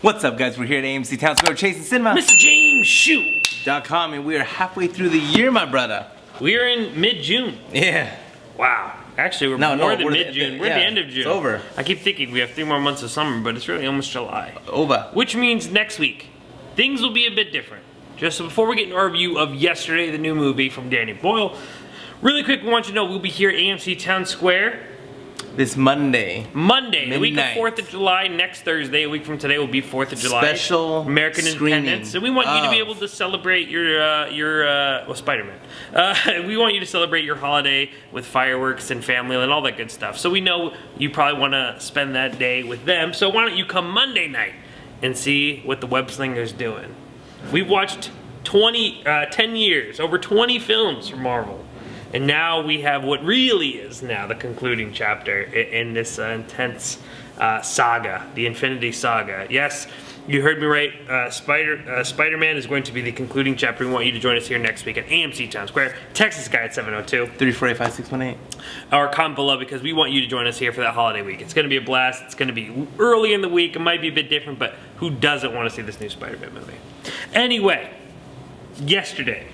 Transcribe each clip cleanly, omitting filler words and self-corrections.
What's up, guys? We're here at AMC Town Square chasing cinema. Mr. James Shoot.com, and we are halfway through the year, my brother. We are in mid-June. Yeah. Wow. Actually, we're more than mid-June. We're at the end of June. It's over. I keep thinking we have 3 more months of summer, but it's really almost July. Over. Which means next week, things will be a bit different. Just so before we get into our review of Yesterday, the new movie from Danny Boyle, really quick, we want you to know we'll be here at AMC Town Square this Monday, the week of 4th of July. Next Thursday, a week from today, will be 4th of July. Special American Independence. So we want you to be able to celebrate your Spider-Man. We want you to celebrate your holiday with fireworks and family and all that good stuff. So we know you probably want to spend that day with them. So why don't you come Monday night and see what the Web Slinger's doing. We've watched 10 years, over 20 films from Marvel. And now we have what really is now the concluding chapter in this intense saga, the Infinity Saga. Yes, you heard me right. Spider-Man is going to be the concluding chapter. We want you to join us here next week at AMC Town Square. Text this guy at 702-348-5618. Or comment below because we want you to join us here for that holiday week. It's going to be a blast. It's going to be early in the week. It might be a bit different, but who doesn't want to see this new Spider-Man movie? Anyway, yesterday,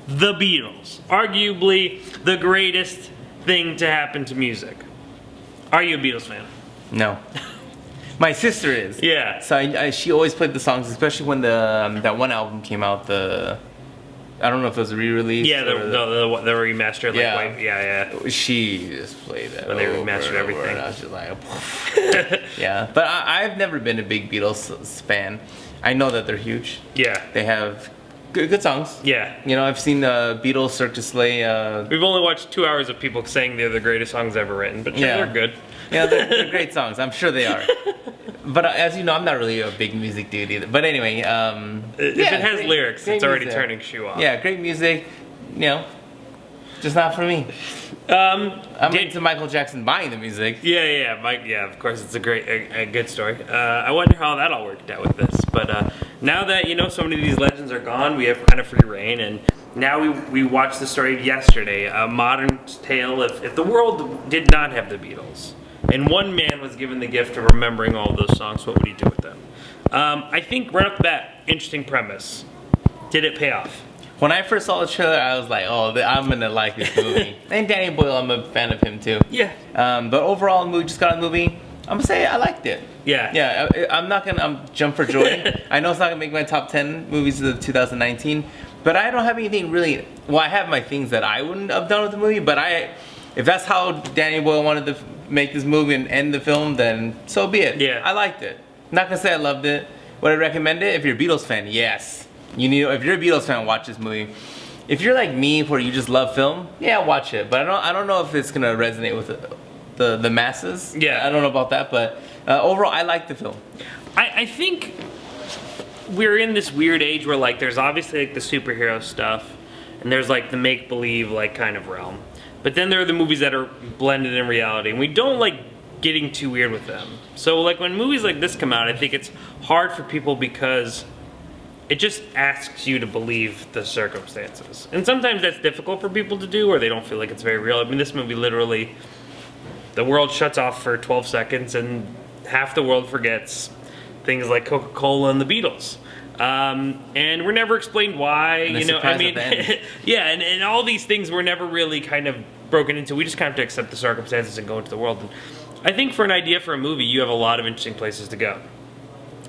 the Beatles, arguably the greatest thing to happen to music. Are you a Beatles fan? No. My sister is. Yeah. So she always played the songs, especially when that one album came out. I don't know if it was a re-release. Yeah, the remastered. Yeah. She just played that. When they remastered everything. And I was just like, yeah. But I've never been a big Beatles fan. I know that they're huge. Yeah. They have good songs. Yeah. You know, I've seen the Beatles, Cirque du Soleil. We've only watched 2 hours of people saying they're the greatest songs ever written, but yeah, they're good. Yeah, they're great songs. I'm sure they are. But as you know, I'm not really a big music dude either. But anyway, if it has lyrics, it's already turning shoe off. Yeah, great music. You know, just not for me. I'm into Michael Jackson buying the music. Yeah, Mike. Yeah, of course, it's a good story. I wonder how that all worked out with this. But now that so many of these legends are gone, we have kind of free reign, and now we watch the story of yesterday, a modern tale. If the world did not have the Beatles, and one man was given the gift of remembering all of those songs, what would he do with them? I think right off the bat, interesting premise. Did it pay off? When I first saw the trailer, I was like, oh, I'm going to like this movie. And Danny Boyle, I'm a fan of him too. Yeah. But overall, the movie just got a movie. I'm going to say I liked it. Yeah. Yeah, I'm not going to jump for joy. I know it's not going to make my top 10 movies of 2019. But I don't have anything really... Well, I have my things that I wouldn't have done with the movie. But if that's how Danny Boyle wanted to make this movie and end the film, then so be it. Yeah. I liked it. Not going to say I loved it. Would I recommend it? If you're a Beatles fan, yes. If you're a Beatles fan, watch this movie. If you're like me, where you just love film, yeah, watch it. But I don't know if it's gonna resonate with the masses. Yeah, I don't know about that, but overall, I like the film. I think we're in this weird age where like there's obviously like the superhero stuff, and there's like the make believe like kind of realm. But then there are the movies that are blended in reality, and we don't like getting too weird with them. So like when movies like this come out, I think it's hard for people because it just asks you to believe the circumstances. And sometimes that's difficult for people to do, or they don't feel like it's very real. I mean, this movie literally, the world shuts off for 12 seconds and half the world forgets things like Coca-Cola and the Beatles. And we're never explained why, yeah, and all these things were never really kind of broken into. We just kind of have to accept the circumstances and go into the world. And I think for an idea for a movie, you have a lot of interesting places to go.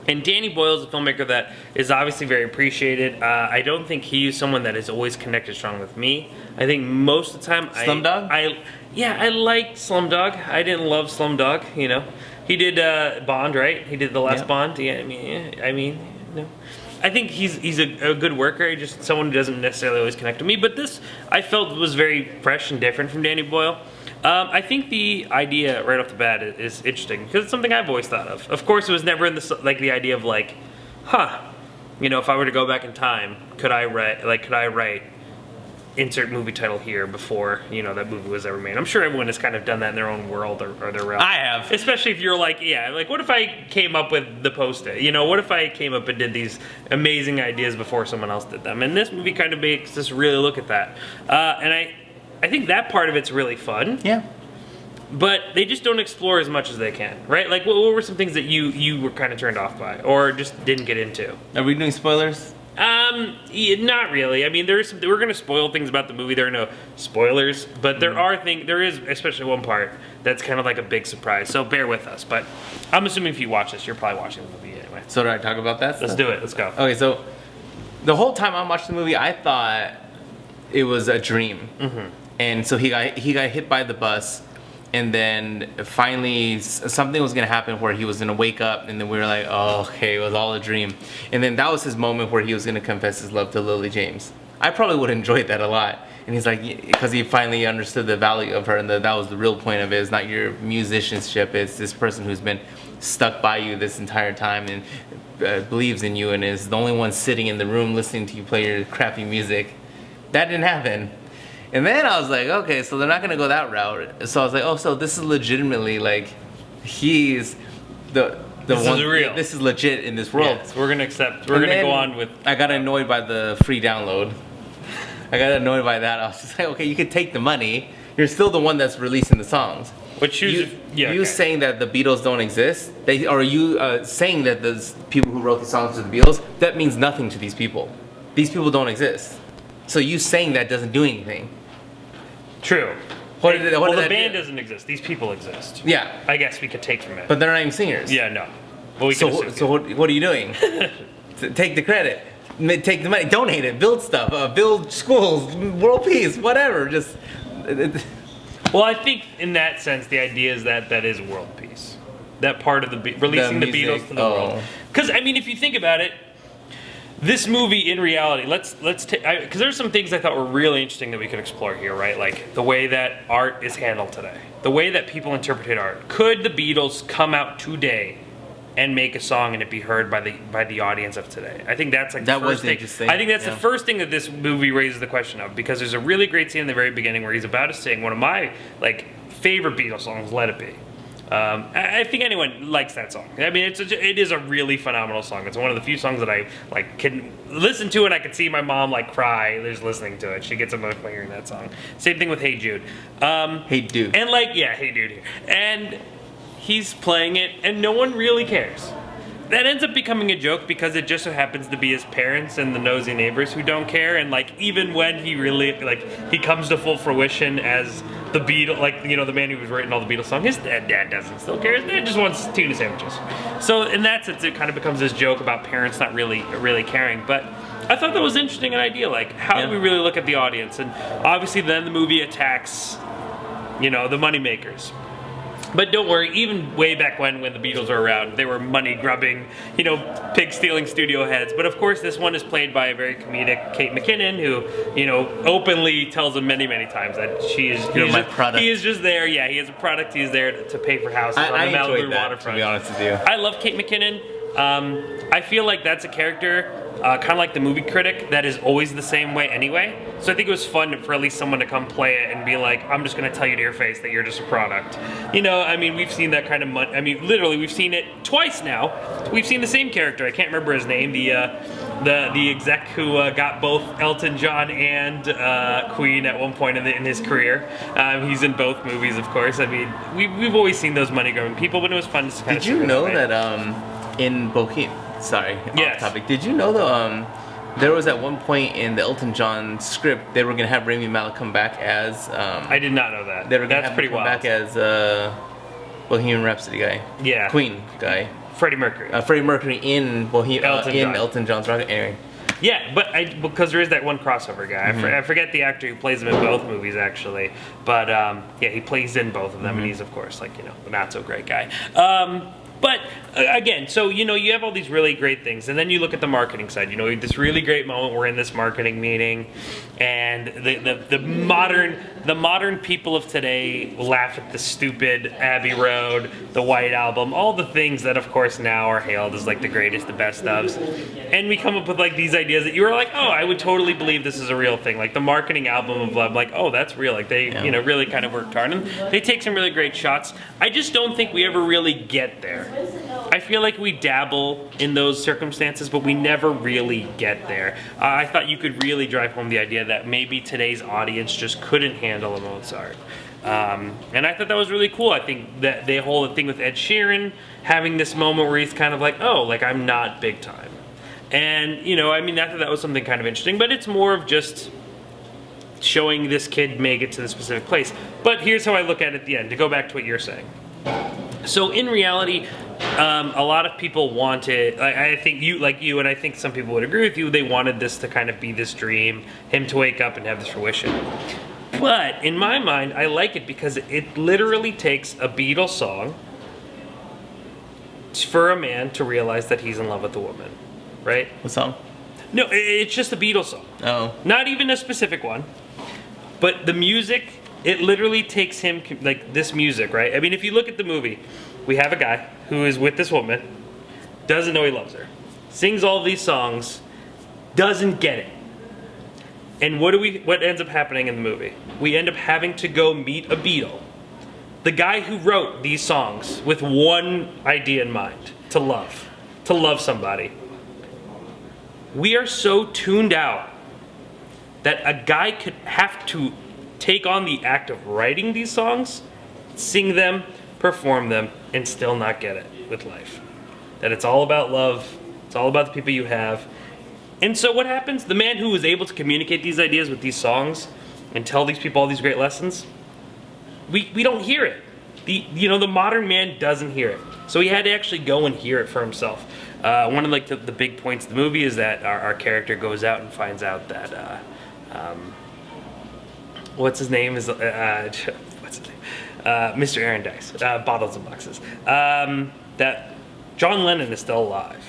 And Danny Boyle is a filmmaker that is obviously very appreciated. I don't think he's someone that is always connected strong with me. I think most of the time Slumdog? I liked Slumdog. I didn't love Slumdog, He did Bond, right? He did the last Bond. Yeah, I mean, no. I think he's a good worker. He's just someone who doesn't necessarily always connect to me. But this, I felt, was very fresh and different from Danny Boyle. I think the idea right off the bat is interesting because it's something I've always thought of. Of course, it was never in the idea of like, if I were to go back in time, could I write insert movie title here before that movie was ever made? I'm sure everyone has kind of done that in their own world or their realm. I have, especially if you're like, what if I came up with the post-it? What if I came up and did these amazing ideas before someone else did them? And this movie kind of makes us really look at that. And I think that part of it's really fun. Yeah. but they just don't explore as much as they can, right? Like, what were some things that you were kind of turned off by, or just didn't get into? Are we doing spoilers? Yeah, not really. I mean, we're going to spoil things about the movie. There are no spoilers, but there is especially one part that's kind of like a big surprise. So bear with us. But I'm assuming if you watch this, you're probably watching the movie anyway. So do I talk about that? Let's do it. Let's go. Okay, so the whole time I'm watching the movie, I thought it was a dream, and so he got hit by the bus. And then finally something was going to happen where he was going to wake up, and then we were like, oh, okay, it was all a dream. And then that was his moment where he was going to confess his love to Lily James. I probably would have enjoyed that a lot. And he's like, because he finally understood the value of her, and that was the real point of it. It's not your musicianship, it's this person who's been stuck by you this entire time and believes in you and is the only one sitting in the room listening to you play your crappy music. That didn't happen. And then I was like, okay, so they're not gonna go that route. So I was like, oh, so this is legitimately like, he's the this one. Is real. This is legit in this world. Yes, we're gonna accept. We're gonna go on with. I got annoyed by the free download. I got annoyed by that. I was just like, okay, you could take the money. You're still the one that's releasing the songs. But you saying that the Beatles don't exist, or you saying that the people who wrote the songs to the Beatles, that means nothing to these people. These people don't exist. So you saying that doesn't do anything. True. What did the band doesn't exist. These people exist. Yeah. I guess we could take from it. But they're not even singers. Yeah, no. But we so what are you doing? Take the credit. Take the money. Donate it. Build stuff. Build schools. World peace. Whatever. Just. Well, I think in that sense, the idea is that is world peace. That part of releasing the Beatles to the world. Because I mean, if you think about it, this movie in reality, let's take, because there's some things I thought were really interesting that we could explore here, right? Like the way that art is handled today, the way that people interpret art. Could the Beatles come out today and make a song and it be heard by the audience of today? I think that's like the first thing. Interesting. I think that's the first thing that this movie raises the question of, because there's a really great scene in the very beginning where he's about to sing one of my like favorite Beatles songs, "Let It Be." I think anyone likes that song. I mean, it is a really phenomenal song. It's one of the few songs that I like can listen to, and I can see my mom like cry just listening to it. She gets emotional hearing that song. Same thing with "Hey Jude." Hey Dude. And like, yeah, "Hey Dude" here. And he's playing it, and no one really cares. That ends up becoming a joke because it just so happens to be his parents and the nosy neighbors who don't care. And like, even when he really he comes to full fruition as the Beatles, like, you know, the man who was writing all the Beatles songs, his dad doesn't still care. His dad just wants tuna sandwiches. So in that sense, it kind of becomes this joke about parents not really caring. But I thought that was interesting an idea. Like, how do we really look at the audience? And obviously, then the movie attacks, you know, the moneymakers. But don't worry, even way back when the Beatles were around, they were money-grubbing, you know, pig-stealing studio heads. But of course, this one is played by a very comedic Kate McKinnon, who, you know, openly tells him many, many times that she is, my product. He is just there. Yeah, he is a product. He is there to pay for houses on the Malibu waterfront. To be honest with you, I love Kate McKinnon. I feel like that's a character, kind of like the movie critic, that is always the same way anyway. So I think it was fun for at least someone to come play it and be like, I'm just going to tell you to your face that you're just a product. You know, I mean, we've seen that kind of I mean, literally, we've seen it twice now. We've seen the same character. I can't remember his name. The exec who got both Elton John and Queen at one point in his career. He's in both movies, of course. I mean, we've always seen those money-grubbing people, but it was fun to kind of Did you know that in Bohemian, off topic. Did you know that there was at one point in the Elton John script they were gonna have Rami Malek come back as I did not know that. They were gonna That's have pretty him come wild. back as Bohemian Rhapsody guy. Yeah. Queen guy. Freddie Mercury. Freddie Mercury in John. Elton John's Rocket. Anyway. Yeah, but because there is that one crossover guy. I forget the actor who plays him in both movies, actually. But yeah, he plays in both of them, and he's, of course, like, you know, the not so great guy. But again, so, you know, you have all these really great things, and then you look at the marketing side. You know, this really great moment, we're in this marketing meeting, and the modern people of today laugh at the stupid Abbey Road, the White Album, all the things that, of course, now are hailed as like the greatest, the best ofs. And we come up with like these ideas that you were like, oh, I would totally believe this is a real thing. Like the marketing album of Love, like, oh, that's real. Like they, you know, really kind of worked hard, and they take some really great shots. I just don't think we ever really get there. I feel like we dabble in those circumstances, but we never really get there. I thought you could really drive home the idea that maybe today's audience just couldn't handle a Mozart. And I thought that was really cool. I think that the whole thing with Ed Sheeran having this moment where he's kind of like, oh, like I'm not big time. And, you know, I mean, I thought that was something kind of interesting, but it's more of just showing this kid make it to the specific place. But here's how I look at it at the end, to go back to what you're saying. So in reality, a lot of people wanted, I think you, like you, and I think some people would agree with you, they wanted this to kind of be this dream, him to wake up and have this fruition. But in my mind, I like it because it literally takes a Beatles song for a man to realize that he's in love with a woman, right? What song? No, it's just a Beatles song. Oh. Not even a specific one. But the music, it literally takes him, like this music, right? I mean, if you look at the movie, we have a guy who is with this woman, doesn't know he loves her, sings all these songs, doesn't get it. And what ends up happening in the movie? We end up having to go meet a Beatle. The guy who wrote these songs with one idea in mind, to love somebody. We are so tuned out that a guy could have to take on the act of writing these songs, sing them, perform them, and still not get it with life. That it's all about love, it's all about the people you have. And so what happens? The man who was able to communicate these ideas with these songs and tell these people all these great lessons, we don't hear it. The modern man doesn't hear it. So he had to actually go and hear it for himself. One of the big points of the movie is that our character goes out and finds out that what's his name is Mr. Aaron Dice, Bottles and Boxes, that John Lennon is still alive.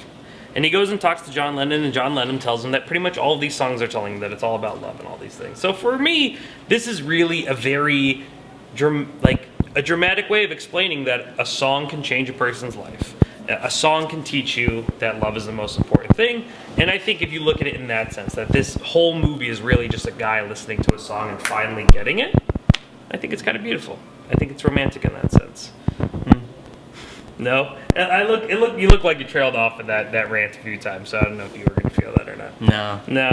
And he goes and talks to John Lennon, and John Lennon tells him that pretty much all of these songs are telling him that it's all about love and all these things. So for me, this is really a very a dramatic way of explaining that a song can change a person's life. A song can teach you that love is the most important thing. And I think if you look at it in that sense, that this whole movie is really just a guy listening to a song and finally getting it, I think it's kind of beautiful. I think it's romantic in that sense. No? You look like you trailed off in that rant a few times, so I don't know if you were going to feel that or not. No. No?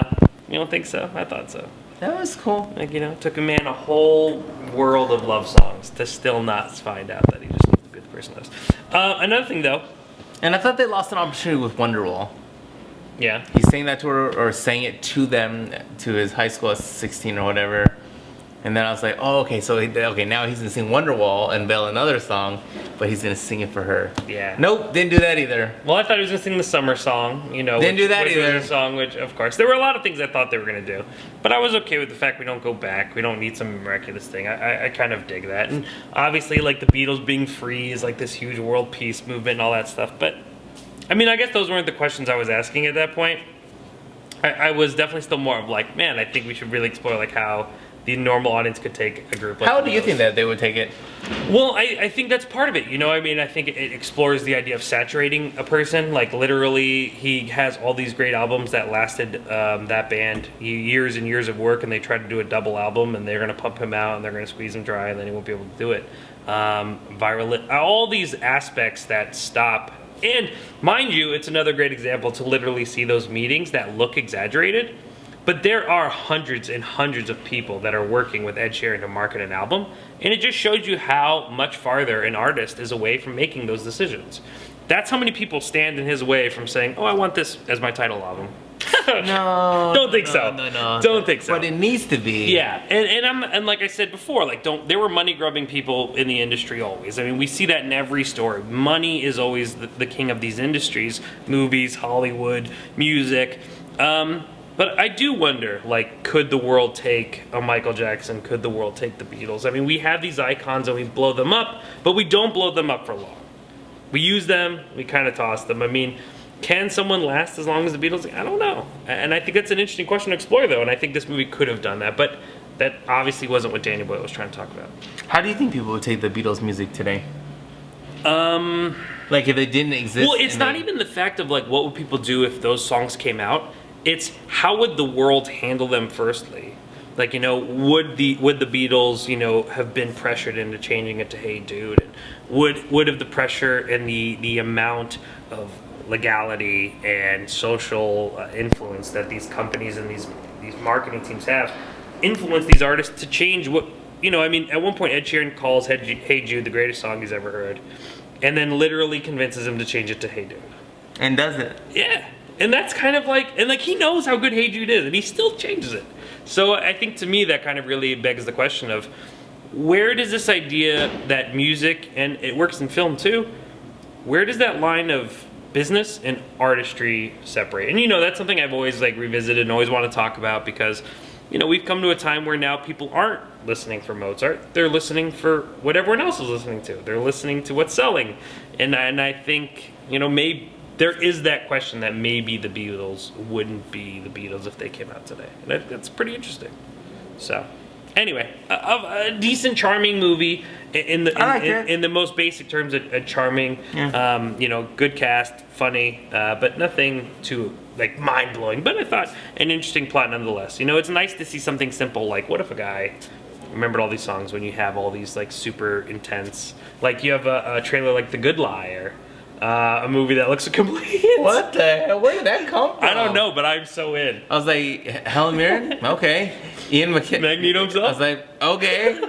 You don't think so? I thought so. That was cool. It took a man a whole world of love songs to still not find out that he just needs to be the person that is. Another thing, though. And I thought they lost an opportunity with Wonderwall. Yeah. He sang that to her, or sang it to them, to his high school at 16 or whatever. And then I was like, oh, okay, so now he's gonna sing Wonderwall and Belle another song, but he's gonna sing it for her. Yeah. Nope, didn't do that either. Well, I thought he was gonna sing the summer song, Didn't do that either. Was a song, which, of course, there were a lot of things I thought they were gonna do, but I was okay with the fact we don't go back. We don't need some miraculous thing. I kind of dig that, and obviously, like the Beatles being free is like this huge world peace movement and all that stuff. But I mean, I guess those weren't the questions I was asking at that point. I was definitely still more of like, man, I think we should really explore like how the normal audience could take a group like How do you think that they would take it? Well, I think that's part of it. I think it explores the idea of saturating a person. Like, literally, he has all these great albums that lasted that band years and years of work, and they tried to do a double album, and they're going to pump him out, and they're going to squeeze him dry, and then he won't be able to do it. Viral, all these aspects that stop. And, mind you, it's another great example to literally see those meetings that look exaggerated. But there are hundreds and hundreds of people that are working with Ed Sheeran to market an album, and it just shows you how much farther an artist is away from making those decisions. That's how many people stand in his way from saying, oh, I want this as my title album. No. Don't think so. No. Don't think so. But it needs to be. Yeah, and like I said before, there were money grubbing people in the industry always. I mean, we see that in every story. Money is always the king of these industries: movies, Hollywood, music. But I do wonder, could the world take a Michael Jackson? Could the world take the Beatles? I mean, we have these icons and we blow them up, but we don't blow them up for long. We use them, we kind of toss them. I mean, can someone last as long as the Beatles? I don't know. And I think that's an interesting question to explore, though, and I think this movie could have done that. But that obviously wasn't what Danny Boyle was trying to talk about. How do you think people would take the Beatles music today? Like, if they didn't exist? Well, it's not even the fact of, what would people do if those songs came out? It's how would the world handle them firstly? Would the Beatles, have been pressured into changing it to Hey Dude? And would have the pressure and the amount of legality and social influence that these companies and these marketing teams have influence these artists to change what you know, I mean, at one point Ed Sheeran calls Hey Jude the greatest song he's ever heard, and then literally convinces him to change it to Hey Dude. And does it? Yeah. And that's kind of like, and like he knows how good Hey Jude is, and he still changes it. So I think to me that kind of really begs the question of, where does this idea that music, and it works in film too, where does that line of business and artistry separate? And you know, that's something I've always like revisited and always want to talk about, because you know, we've come to a time where now people aren't listening for Mozart, they're listening for what everyone else is listening to. They're listening to what's selling. And I think, you know, maybe there is that question that maybe the Beatles wouldn't be the Beatles if they came out today. And that's pretty interesting. So anyway, a decent, charming movie in the most basic terms. A charming, you know, good cast, funny, but nothing too like mind blowing. But I thought an interesting plot nonetheless. You know, it's nice to see something simple like, what if a guy remembered all these songs when you have all these like super intense, like you have a trailer like The Good Liar. A movie that looks complete. What the hell? Where did that come from? I don't know, but I'm so in. I was like, Helen Mirren? Okay. Ian McKinnon. Magneto himself? I was like, okay.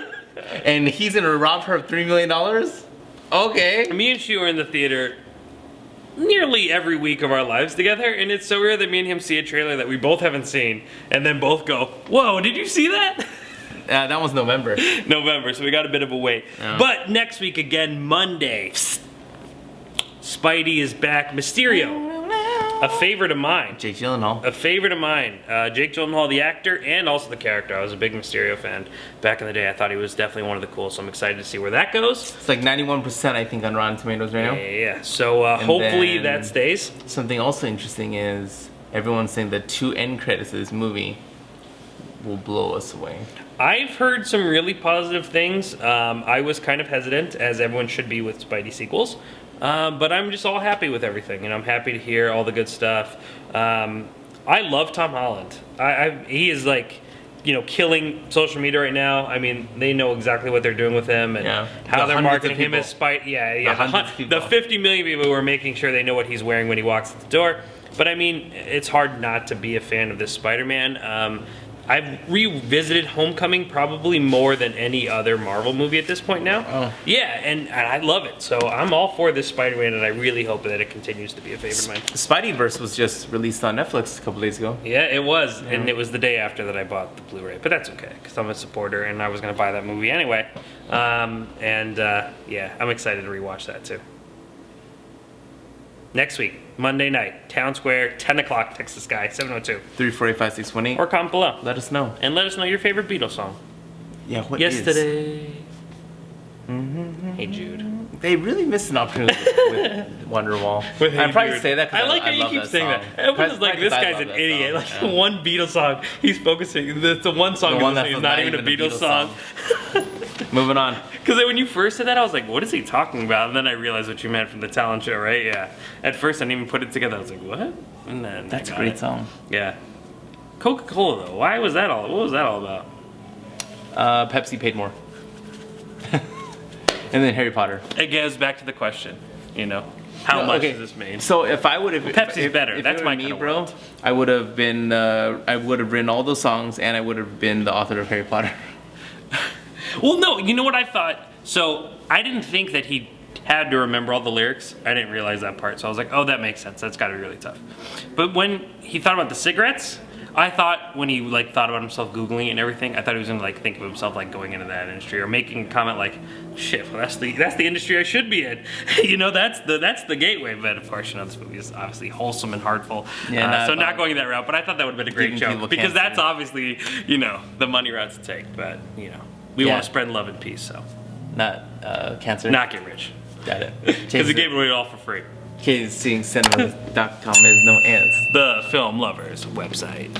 And he's gonna rob her of $3 million? Okay. Me and she were in the theater nearly every week of our lives together, and it's so rare that me and him see a trailer that we both haven't seen, and then both go, whoa, did you see that? That was November. November, so we got a bit of a wait. Yeah. But next week again, Monday, Spidey is back. Mysterio, a favorite of mine. Jake Gyllenhaal. A favorite of mine. Jake Gyllenhaal, the actor, and also the character. I was a big Mysterio fan back in the day. I thought he was definitely one of the coolest, so I'm excited to see where that goes. It's like 91%, I think, on Rotten Tomatoes right now. Yeah. So hopefully that stays. Something also interesting is everyone's saying the 2 end credits of this movie will blow us away. I've heard some really positive things. I was kind of hesitant, as everyone should be with Spidey sequels. But I'm just all happy with everything, and I'm happy to hear all the good stuff. I love Tom Holland. He is like, you know, killing social media right now. I mean, they know exactly what they're doing with him and how they're marketing him as Spidey. The 50 million people who are making sure they know what he's wearing when he walks at the door. But I mean, it's hard not to be a fan of this Spider-Man. I've revisited Homecoming probably more than any other Marvel movie at this point now. Oh. Yeah, and I love it. So I'm all for this Spider-Man, and I really hope that it continues to be a favorite of mine. Spideyverse was just released on Netflix a couple days ago. Yeah, it was. Yeah. And it was the day after that I bought the Blu-ray. But that's okay, because I'm a supporter, and I was going to buy that movie anyway. Yeah, I'm excited to rewatch that too. Next week, Monday night, Town Square, 10 o'clock, Texas Sky, 702. 345-618. Or comment below. Let us know. And let us know your favorite Beatles song. Yeah, what Yesterday. Hey Jude. They really missed an opportunity with Wonderwall. I'd probably say that because I like how you keep saying that. Everyone's like, this guy's an idiot. Like, the one Beatles song, he's focusing. The one song is not even a Beatles song. Moving on. Because when you first said that, I was like, what is he talking about? And then I realized what you meant from the talent show, right? Yeah. At first, I didn't even put it together. I was like, what? And then that's a great song. Yeah. Coca-Cola, though. Why was that all? What was that all about? Pepsi paid more. And then Harry Potter. It goes back to the question, you know, how much is this made? So if I would have, Pepsi's better. That's my me, bro. I would have been. I would have written all those songs, and I would have been the author of Harry Potter. Well, no, you know what I thought? So I didn't think that he had to remember all the lyrics. I didn't realize that part. So I was like, oh, that makes sense. That's got to be really tough. But when he thought about the cigarettes, I thought when he like thought about himself Googling it and everything, I thought he was gonna like think of himself like going into that industry or making a comment like, shit, well that's the industry I should be in. You know, that's the gateway. But of course, you know, this movie is obviously wholesome and heartful. Yeah, so not going that route. But I thought that would have been a great joke because that's obviously, you know, the money route to take. But you know, we want to spread love and peace. So not cancer. Not get rich. Got it. Because he gave it away all for free. KZCinemas.com is known as the Film Lovers website.